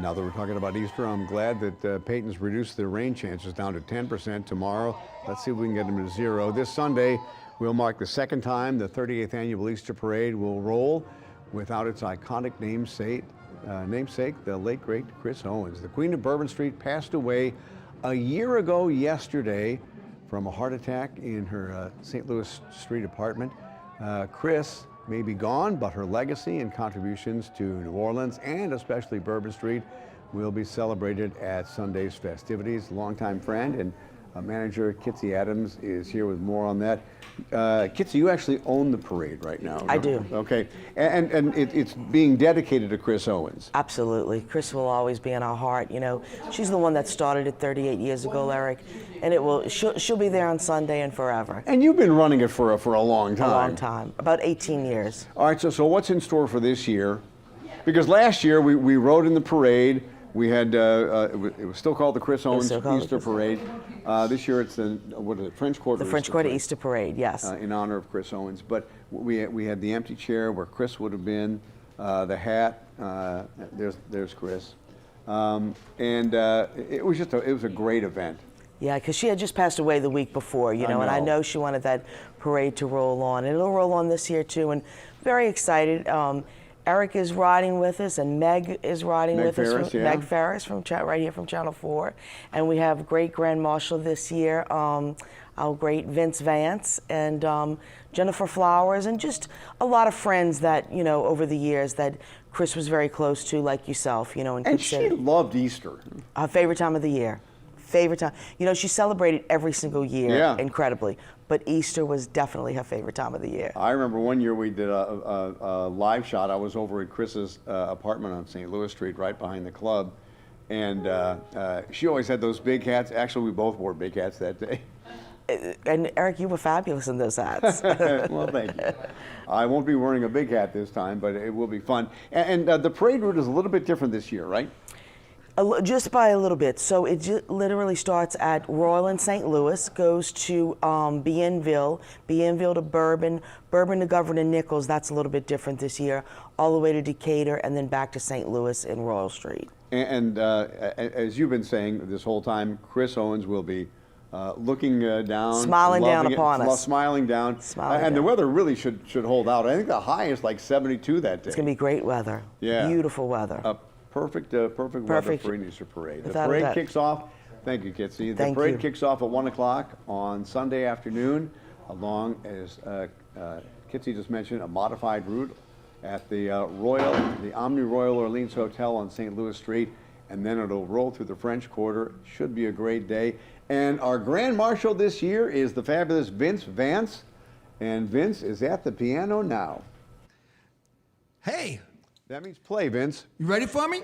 Now that we're talking about Easter, I'm glad that Peyton's reduced their rain chances down to 10% tomorrow. Let's see if we can get them to 0. This Sunday, we'll mark the second time the 38th annual Easter Parade will roll without its iconic namesake, the late, great Chris Owens. The Queen of Bourbon Street passed away a year ago yesterday from a heart attack in her St. Louis Street apartment. Chris may be gone, but her legacy and contributions to New Orleans and especially Bourbon Street will be celebrated at Sunday's festivities. Longtime friend and manager Kitsy Adams is here with more on that. Kitsy, you actually own the parade right now. I do. Okay, and it's being dedicated to Chris Owens. Absolutely. Chris will always be in our heart. You know, she's the one that started it 38 years ago, Eric, and she'll be there on Sunday and forever. And you've been running it for a long time. A long time, about 18 years. All right, so what's in store for this year? Because last year we rode in the parade. We had, it was still called the Chris Owens Easter Parade. This year it's the French Quarter. The French Quarter Easter Parade, yes. In honor of Chris Owens. But we had the empty chair where Chris would have been, the hat, there's Chris. It was a great event. Yeah, because she had just passed away the week before, you know, and I know she wanted that parade to roll on. And it'll roll on this year too, and very excited. Eric is riding with us, and Meg is riding with us. Meg Ferris from right here from Channel 4, and we have great Grand Marshal this year, our great Vance, and Jennifer Flowers, and just a lot of friends that over the years that Chris was very close to, like yourself, And she loved Easter. Her favorite time of the year. Favorite time. She celebrated every single year incredibly, but Easter was definitely her favorite time of the year. I remember one year we did a live shot. I was over at Chris's apartment on St. Louis Street, right behind the club, and she always had those big hats. Actually, we both wore big hats that day. And Eric, you were fabulous in those hats. Well, thank you. I won't be wearing a big hat this time, but it will be fun. And the parade route is a little bit different this year, right? Just by a little bit. So it literally starts at Royal in St. Louis, goes to Bienville to Bourbon, Bourbon to Governor Nichols. That's a little bit different this year. All the way to Decatur, and then back to St. Louis in Royal Street. And as you've been saying this whole time, Chris Owens will be looking down, smiling down upon us, smiling down. And the weather really should hold out. I think the high is like 72 that day. It's gonna be great weather. Yeah, beautiful weather. Perfect weather for an Easter parade. The parade kicks off. Thank you, Kitsy. The parade kicks off at 1 o'clock on Sunday afternoon, along as Kitsy just mentioned, a modified route at the Omni Royal Orleans Hotel on St. Louis Street, and then it'll roll through the French Quarter. Should be a great day. And our Grand Marshal this year is the fabulous Vance, and Vince is at the piano now. Hey. That means play, Vince. You ready for me?